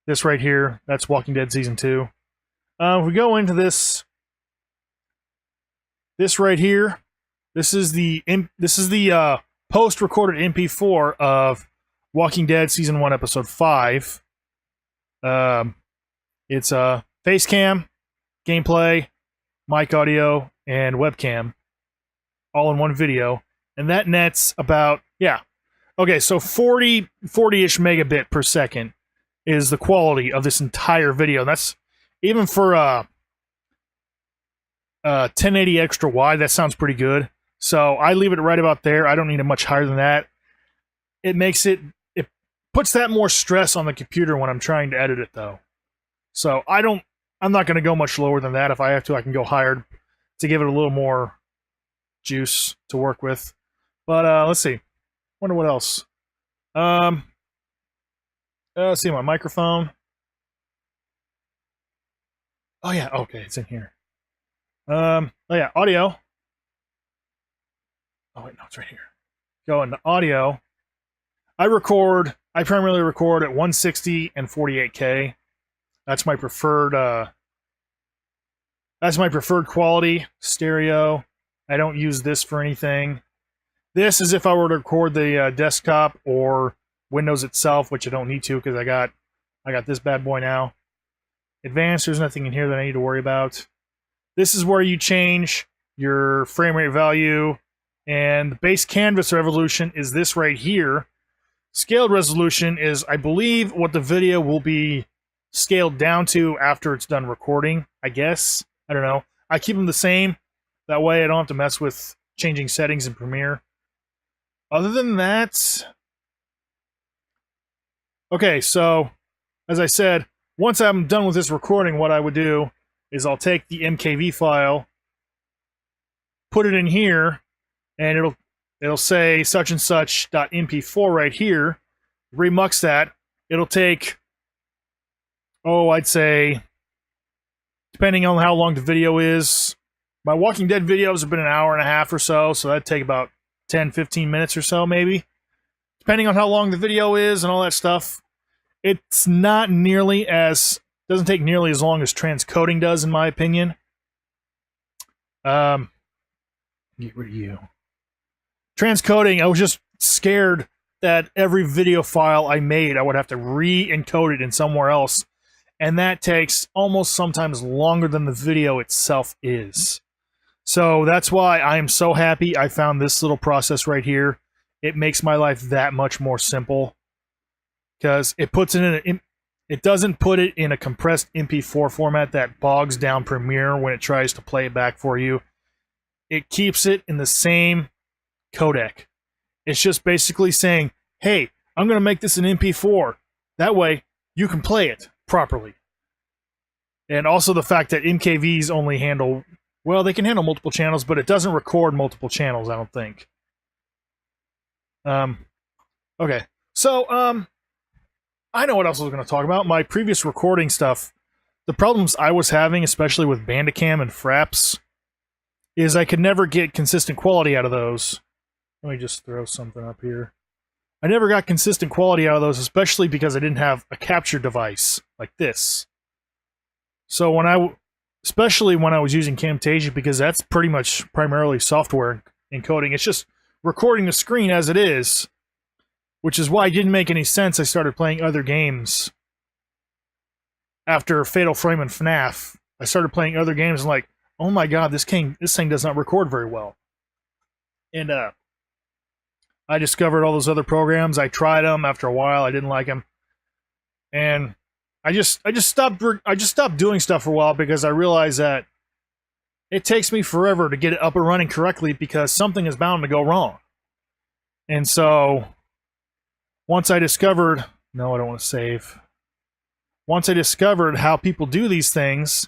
This right here, that's Walking Dead season 2. If we go into this right here, this is the post-recorded MP4 of Walking Dead season 1 episode 5. It's face cam, gameplay, mic audio, and webcam, all in one video, and that nets about, yeah, okay, so 40-ish megabit per second is the quality of this entire video. That's even for 1080 extra wide. That sounds pretty good. So I leave it right about there. I don't need it much higher than that. It puts that more stress on the computer when I'm trying to edit it, though. So I'm not going to go much lower than that. If I have to, I can go higher to give it a little more juice to work with. But let's see. Wonder what else. Let's see, my microphone. Oh yeah, okay, it's in here. Oh yeah, audio. Oh wait, no, it's right here. Go into audio. I primarily record at 160 and 48K. That's my preferred quality stereo. I don't use this for anything. This is if I were to record the desktop or Windows itself, which I don't need to because I got this bad boy now. Advanced, there's nothing in here that I need to worry about. This is where you change your frame rate value, and the base canvas resolution is this right here. Scaled resolution is, I believe, what the video will be scaled down to after it's done recording, I guess. I don't know. I keep them the same. That way I don't have to mess with changing settings in Premiere. other than that, okay, so as I said, once I'm done with this recording, what I would do is I'll take the MKV file, put it in here, and it'll say such and such .mp4 right here. Remux that. It'll take, I'd say, depending on how long the video is. My Walking Dead videos have been an hour and a half or so, so that'd take about 10, 15 minutes or so, maybe. Depending on how long the video is and all that stuff. It's not nearly as, doesn't take nearly as long as transcoding does, in my opinion. Get rid of you. Transcoding, I was just scared that every video file I made, I would have to re-encode it in somewhere else. And that takes almost sometimes longer than the video itself is. So that's why I am so happy I found this little process right here. It makes my life that much more simple. Because it puts it in it doesn't put it in a compressed MP4 format that bogs down Premiere when it tries to play it back for you. It keeps it in the same codec. It's just basically saying, hey, I'm going to make this an MP4. That way, you can play it properly. And also the fact that MKVs only handle, well, they can handle multiple channels, but it doesn't record multiple channels, I don't think. Okay. So, I know what else I was going to talk about. My previous recording stuff, the problems I was having, especially with Bandicam and Fraps, is I could never get consistent quality out of those. Let me just throw something up here. I never got consistent quality out of those, especially because I didn't have a capture device like this. So especially when I was using Camtasia, because that's pretty much primarily software encoding. It's just recording the screen as it is, which is why it didn't make any sense. I started playing other games after Fatal Frame and FNAF. I started playing other games and like, oh my god, this thing does not record very well. And I discovered all those other programs. I tried them. After a while, I didn't like them, and I just stopped doing stuff for a while because I realized that it takes me forever to get it up and running correctly because something is bound to go wrong. And so once I discovered, no, I don't want to save. Once I discovered how people do these things,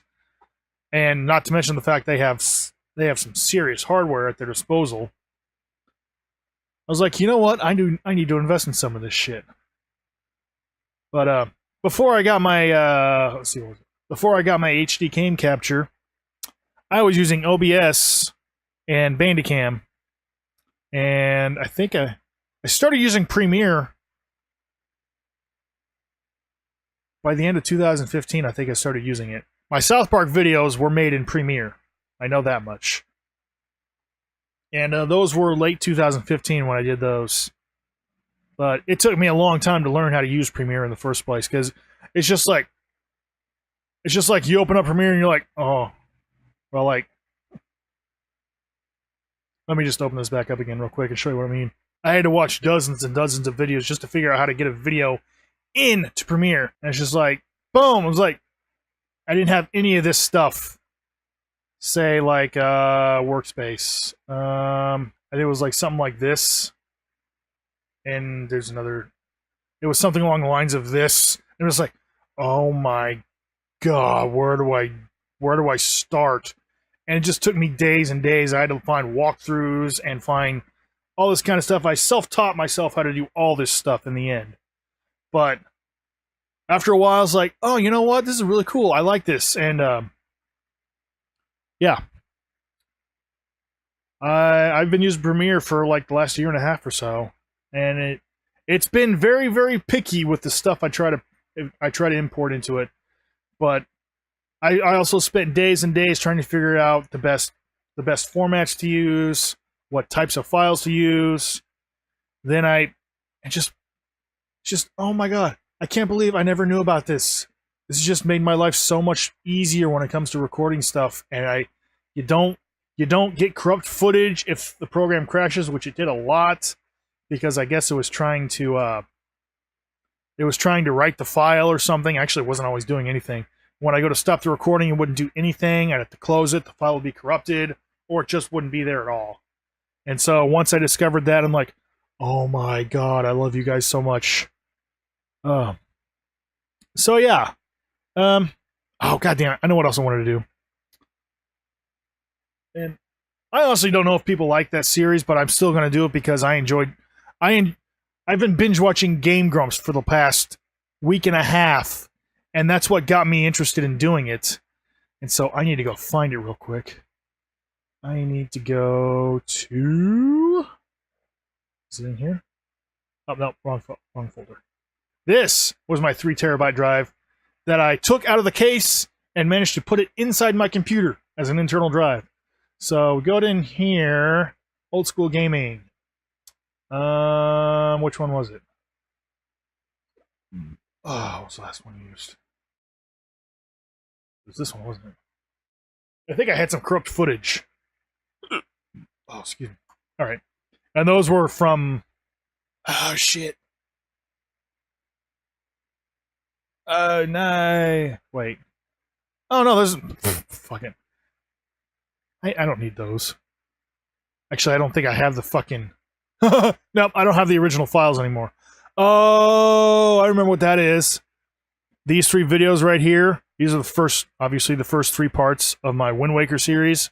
and not to mention the fact they have some serious hardware at their disposal, I was like, you know what? I need to invest in some of this shit. But before I got my HD Game Capture, I was using OBS and Bandicam, and I think I started using Premiere by the end of 2015. I think I started using it. My South Park videos were made in Premiere. I know that much. And those were late 2015 when I did those. But it took me a long time to learn how to use Premiere in the first place, because it's just like you open up Premiere and you're like, oh, well, like, let me just open this back up again real quick and show you what I mean. I had to watch dozens and dozens of videos just to figure out how to get a video into Premiere. And it's just like, boom, it was like, I didn't have any of this stuff. Say like workspace. I think it was like something like this. And there's another. It was something along the lines of this. And it was like, oh my god, where do I start? And it just took me days and days. I had to find walkthroughs and find all this kind of stuff. I self-taught myself how to do all this stuff in the end. But after a while, I was like, oh, you know what? This is really cool. I like this. And yeah. I've been using Premiere for like the last year and a half or so, and it's been very, very picky with the stuff I try to import into it. But I also spent days and days trying to figure out the best formats to use, what types of files to use. Then it's just oh my god, I can't believe I never knew about this. This has just made my life so much easier when it comes to recording stuff, and you don't get corrupt footage if the program crashes, which it did a lot, because I guess it was trying to write the file or something. Actually, it wasn't always doing anything. When I go to stop the recording, it wouldn't do anything. I'd have to close it. The file would be corrupted, or it just wouldn't be there at all. And so once I discovered that, I'm like, Oh my god, I love you guys so much. So yeah. Oh god damn it, I know what else I wanted to do. And I honestly don't know if people like that series, but I'm still gonna do it because I've been binge watching Game Grumps for the past week and a half, and that's what got me interested in doing it. And so I need to go find it real quick. I need to go to... Is it in here? Oh, no, wrong folder. This was my 3 terabyte drive that I took out of the case and managed to put it inside my computer as an internal drive. So go in here, Old School Gaming. Which one was it? Oh, what was the last one you used? It was this one, wasn't it? I think I had some corrupt footage. Oh, excuse me. All right. And those were from... Oh, shit. No. Wait. Oh, no, those... Fuck it. I don't need those. Actually, I don't think I have the fucking... Nope, I don't have the original files anymore. Oh, I remember what that is. These 3 videos right here, these are the first, obviously the first 3 parts of my Wind Waker series.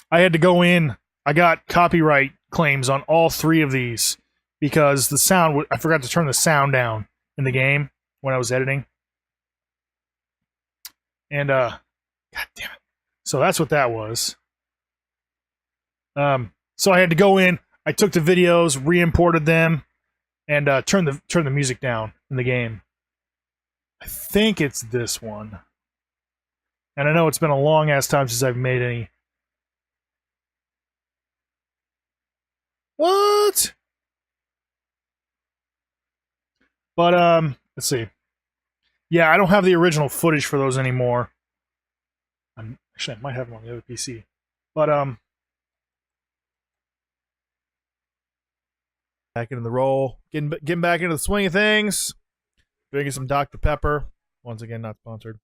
I had to go in, I got copyright claims on all 3 of these because the sound, I forgot to turn the sound down in the game when I was editing. And, god damn it. So that's what that was. So I had to go in, I took the videos, re-imported them, and turn the music down in the game. I think it's this one. And I know it's been a long ass time since I've made any. What? But let's see. Yeah, I don't have the original footage for those anymore. Actually, I might have them on the other PC. But Back into the role, getting back into the swing of things. Drinking some Dr. Pepper. Once again, not sponsored.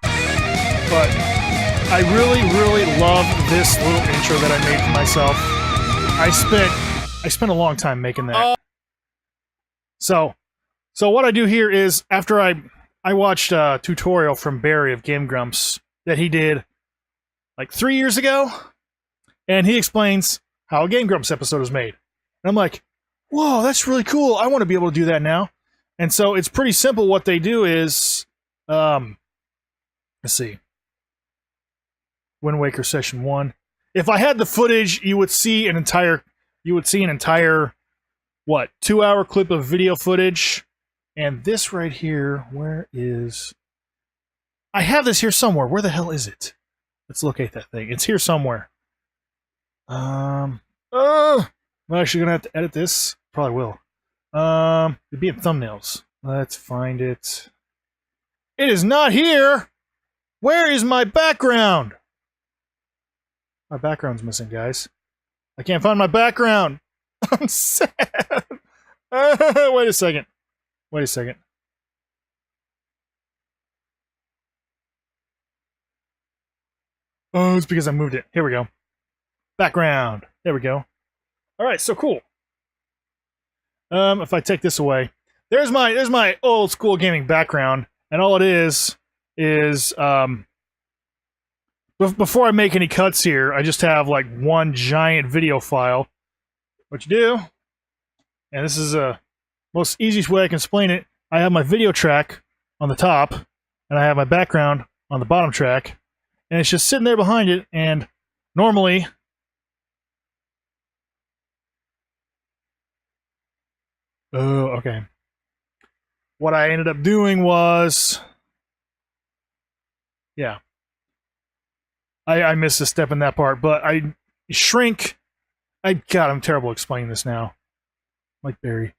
But I really, really love this little intro that I made for myself. I spent a long time making that. So what I do here is after I watched a tutorial from Barry of Game Grumps that he did like 3 years ago, and he explains how a Game Grumps episode is made. And I'm like, whoa, that's really cool. I want to be able to do that now. And so it's pretty simple. What they do is, let's see. Wind Waker Session 1. If I had the footage, you would see an entire, what, 2-hour clip of video footage. And this right here, where is... I have this here somewhere. Where the hell is it? Let's locate that thing. It's here somewhere. I'm actually gonna have to edit this. Probably will. It'd be in thumbnails. Let's find it. It is not here! Where is my background? My background's missing, guys. I can't find my background. I'm sad. Wait a second. Wait a second. Oh, it's because I moved it. Here we go. Background. There we go. Alright, so cool. If I take this away, there's my old school gaming background, and all it is before I make any cuts here, I just have like one giant video file. What you do, and this is a most easiest way I can explain it. I have my video track on the top, and I have my background on the bottom track, and it's just sitting there behind it. And normally, oh, okay. What I ended up doing was, yeah, I missed a step in that part, but I shrink. God, I'm terrible at explaining this now. Like Barry.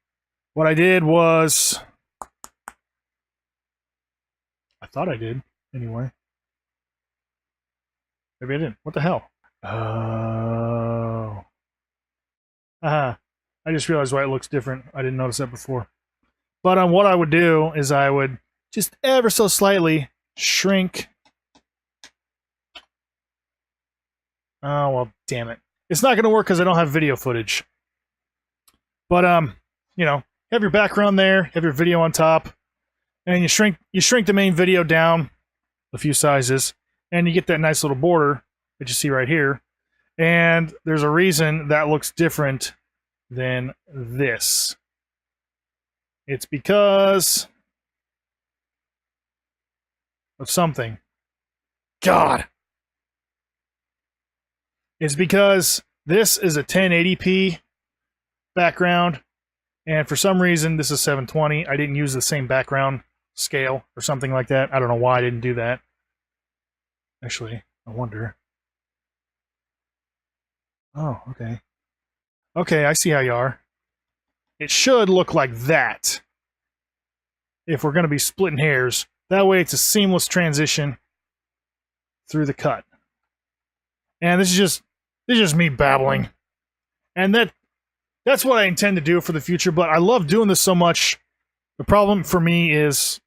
What I did was, I thought I did, anyway. Maybe I didn't. What the hell? Oh. I just realized why it looks different. I didn't notice that before. But what I would do is I would just ever so slightly shrink. Oh, well, damn it. it's not going to work because I don't have video footage. But you know, have your background there, have your video on top, and you shrink the main video down a few sizes, and you get that nice little border that you see right here. And there's a reason that looks different than this. It's because of something. God. It's because this is a 1080p background, and for some reason this is 720. I didn't use the same background scale or something like that. I don't know why I didn't do that. Actually, I wonder. Oh, okay. Okay, I see how you are. It should look like that if we're going to be splitting hairs. That way it's a seamless transition through the cut. And this is just me babbling. And that's what I intend to do for the future, but I love doing this so much. The problem for me is,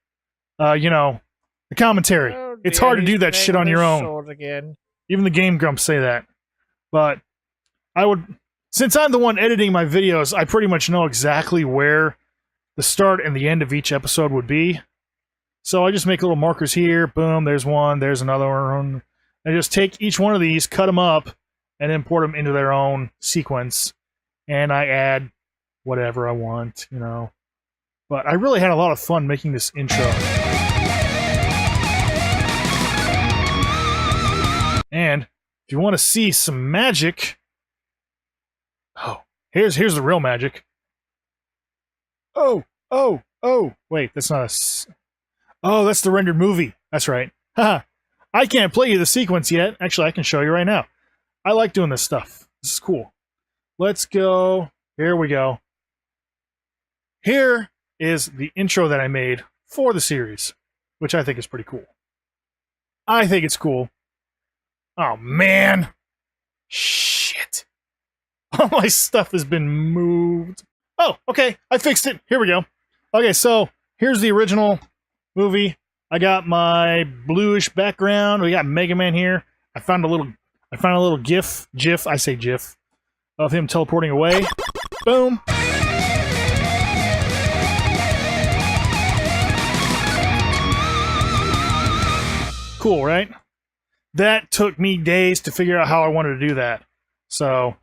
you know, the commentary. Oh, it's hard to do that shit on your own. Again. Even the Game Grumps say that. But since I'm the one editing my videos, I pretty much know exactly where the start and the end of each episode would be. So I just make little markers here. Boom, there's one, there's another one. I just take each one of these, cut them up, and import them into their own sequence. And I add whatever I want, you know. But I really had a lot of fun making this intro. And if you want to see some magic... Oh, here's the real magic. Oh! Wait, that's not a... Oh, that's the rendered movie. That's right. Haha. I can't play you the sequence yet. Actually, I can show you right now. I like doing this stuff. This is cool. Let's go. Here we go. Here is the intro that I made for the series, which I think is pretty cool. I think it's cool. Oh, man. Shit. All my stuff has been moved. Oh, okay. I fixed it. Here we go. Okay, so here's the original movie. I got my bluish background. We got Mega Man here. I found a little GIF, I say GIF, of him teleporting away. Boom. Cool, right? That took me days to figure out how I wanted to do that. So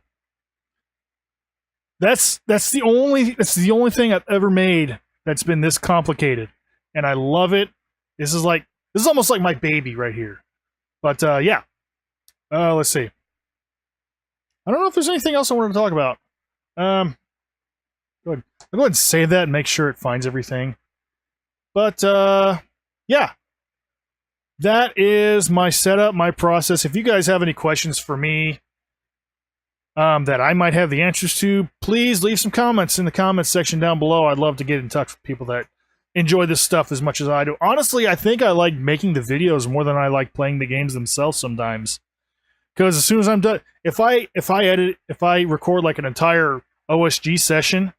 that's the only thing I've ever made that's been this complicated, and I love it. This is almost like my baby right here. But yeah. Let's see. I don't know if there's anything else I wanted to talk about. I'll go ahead and save that and make sure it finds everything. But yeah. That is my setup, my process. If you guys have any questions for me that I might have the answers to, please leave some comments in the comments section down below. I'd love to get in touch with people that enjoy this stuff as much as I do. Honestly, I think I like making the videos more than I like playing the games themselves sometimes. Because as soon as I'm done, if I record like an entire OSG session,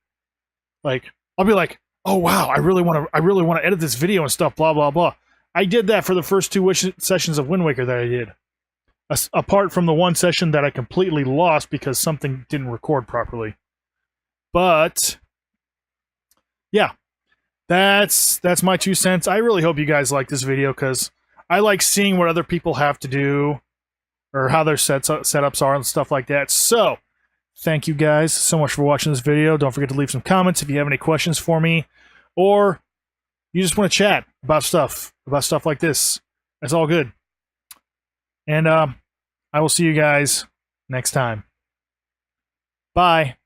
like I'll be like, oh wow, I really want to edit this video and stuff, blah blah blah. I did that for the first two sessions of Wind Waker that I did. Apart from the one session that I completely lost because something didn't record properly. But yeah, that's my 2 cents. I really hope you guys like this video because I like seeing what other people have to do or how their setups are and stuff like that. So thank you guys so much for watching this video. Don't forget to leave some comments if you have any questions for me, or you just want to chat about stuff like this. That's all good. And I will see you guys next time. Bye.